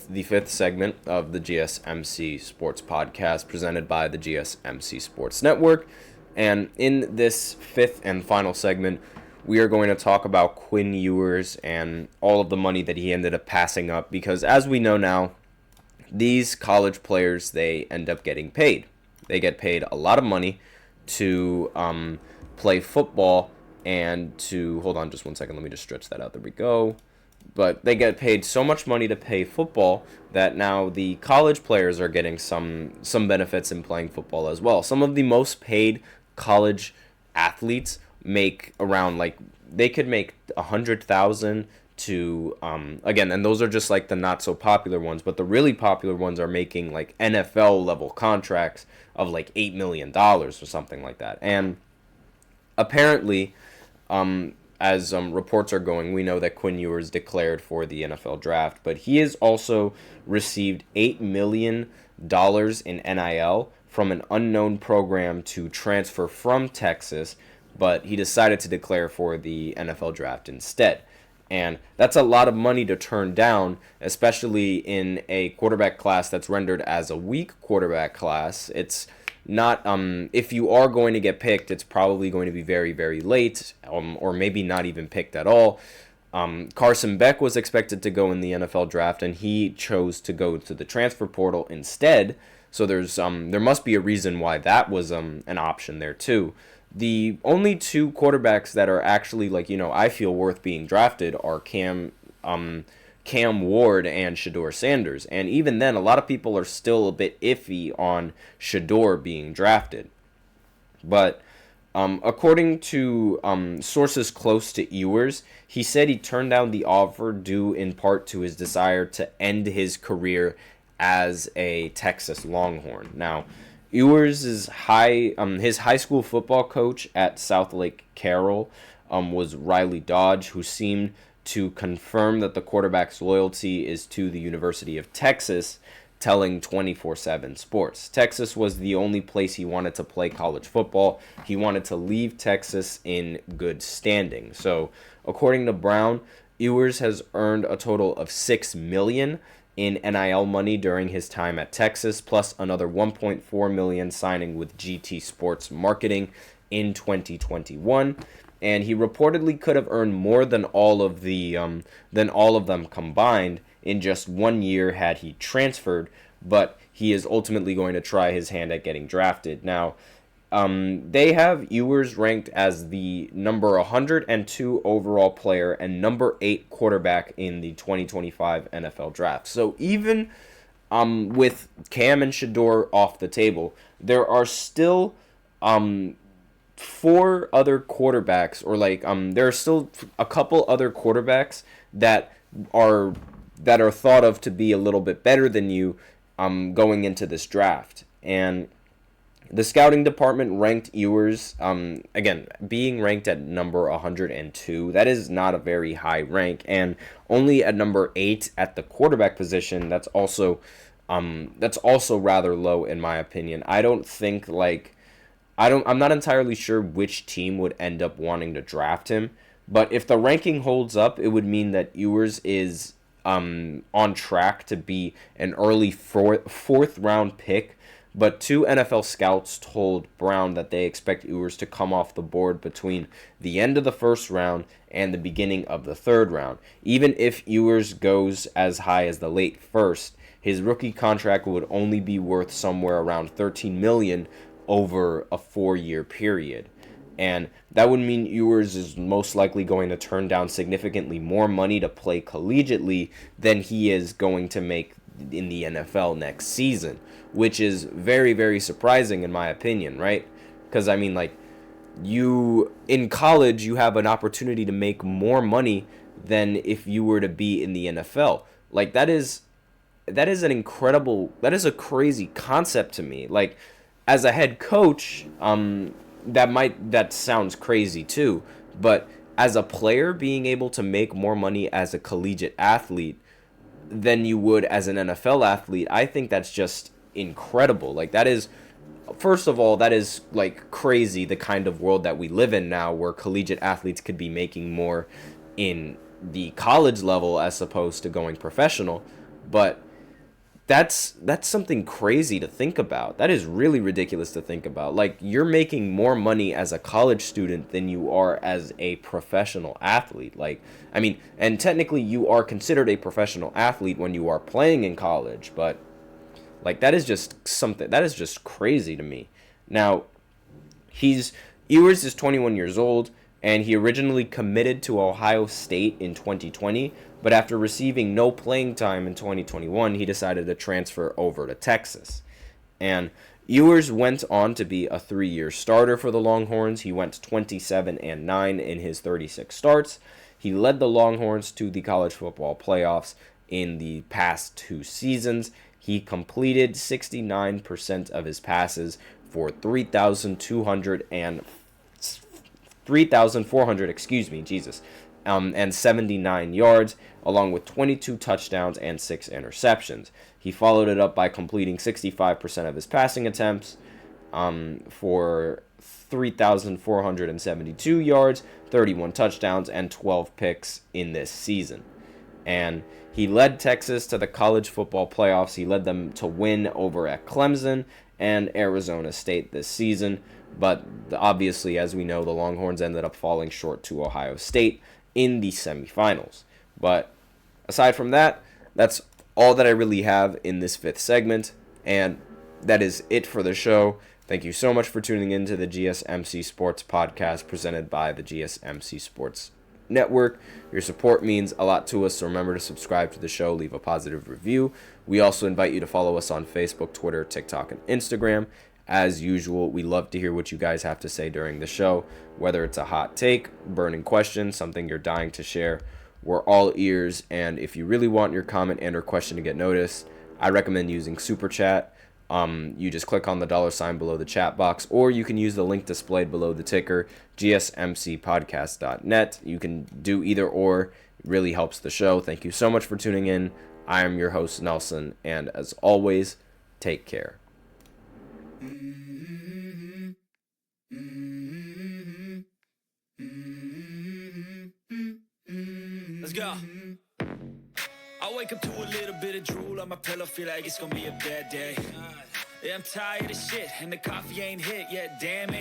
the fifth segment of the GSMC Sports Podcast presented by the GSMC Sports Network. And in this fifth and final segment, we are going to talk about Quinn Ewers and all of the money that he ended up passing up. Because as we know now, these college players, they end up getting paid. They get paid a lot of money to play football and to... Hold on just one second. Let me just stretch that out. There we go. But they get paid so much money to play football that now the college players are getting some benefits in playing football as well. Some of the most paid college athletes make around, they could make $100,000 to, again, and those are just the not so popular ones, but the really popular ones are making NFL level contracts of $8 million or something like that. And apparently, as reports are going, we know that Quinn Ewers declared for the NFL draft, but he has also received $8 million in NIL from an unknown program to transfer from Texas, but he decided to declare for the NFL draft instead. And that's a lot of money to turn down, especially in a quarterback class that's rendered as a weak quarterback class. It's not, if you are going to get picked, it's probably going to be very, very late, or maybe not even picked at all. Carson Beck was expected to go in the NFL draft, and he chose to go to the transfer portal instead. So there must be a reason why that was an option there too. The only two quarterbacks that are actually I feel worth being drafted are Cam Ward and Shedeur Sanders. And even then, a lot of people are still a bit iffy on Shedeur being drafted. But according to sources close to Ewers, he said he turned down the offer due in part to his desire to end his career as a Texas Longhorn. Now, Ewers' his high school football coach at South Lake Carroll was Riley Dodge, who seemed to confirm that the quarterback's loyalty is to the University of Texas, telling 24/7 Sports. Texas was the only place he wanted to play college football. He wanted to leave Texas in good standing. So, according to Brown, Ewers has earned a total of $6 million in NIL money during his time at Texas, plus another $1.4 million signing with GT Sports Marketing in 2021. And he reportedly could have earned more than all of them combined in just 1 year had he transferred, but he is ultimately going to try his hand at getting drafted. Now, they have Ewers ranked as the number 102 overall player and number 8 quarterback in the 2025 NFL draft. So even with Cam and Shedeur off the table, there are still 4 other quarterbacks, or there are still a couple other quarterbacks that are thought of to be a little bit better than you going into this draft. And the scouting department ranked Ewers, again, being ranked at number 102, that is not a very high rank, and only at number 8 at the quarterback position, that's also rather low in my opinion. I don't think, I'm not entirely sure which team would end up wanting to draft him, but if the ranking holds up, it would mean that Ewers is on track to be an early fourth round pick. But 2 NFL scouts told Brown that they expect Ewers to come off the board between the end of the first round and the beginning of the third round. Even if Ewers goes as high as the late first, his rookie contract would only be worth somewhere around $13 million over a 4-year period. And that would mean Ewers is most likely going to turn down significantly more money to play collegiately than he is going to make in the NFL next season, which is very, very surprising in my opinion, right? Because, you, in college, you have an opportunity to make more money than if you were to be in the NFL. That is a crazy concept to me. As a head coach, that sounds crazy too, but as a player, being able to make more money as a collegiate athlete than you would as an NFL athlete, I think that's just incredible. That is, first of all, that is crazy, the kind of world that we live in now, where collegiate athletes could be making more in the college level as opposed to going professional. But that's something crazy to think about. That is really ridiculous to think about. Like, you're making more money as a college student than you are as a professional athlete. Like, I mean, and technically you are considered a professional athlete when you are playing in college, but like, that is just crazy to me. Now, Ewers is 21 years old, and he originally committed to Ohio State in 2020, but after receiving no playing time in 2021, he decided to transfer over to Texas. And Ewers went on to be a 3-year starter for the Longhorns. He went 27-9 in his 36 starts. He led the Longhorns to the college football playoffs in the past 2 seasons. He completed 69% of his passes for 3,400, and 79 yards, along with 22 touchdowns and 6 interceptions. He followed it up by completing 65% of his passing attempts for 3,472 yards, 31 touchdowns, and 12 picks in this season. And he led Texas to the college football playoffs. He led them to win over at Clemson and Arizona State this season. But obviously, as we know, the Longhorns ended up falling short to Ohio State in the semifinals. But aside from that, that's all that I really have in this 5th segment. And that is it for the show. Thank you so much for tuning in to the GSMC Sports Podcast presented by the GSMC Sports Network. Your support means a lot to us, so remember to subscribe to the show, leave a positive review. We also invite you to follow us on Facebook, Twitter, TikTok, and Instagram. As usual, we love to hear what you guys have to say during the show, whether it's a hot take, burning question, something you're dying to share. We're all ears, and if you really want your comment and or question to get noticed, I recommend using Super Chat. You just click on the $ below the chat box, or you can use the link displayed below the ticker, gsmcpodcast.net. You can do either or. It really helps the show. Thank you so much for tuning in. I am your host, Nelson, and as always, take care. Let's go. I wake up to a little bit of drool on my pillow, feel like it's gonna be a bad day. Yeah, I'm tired of shit, and the coffee ain't hit yet, damn it.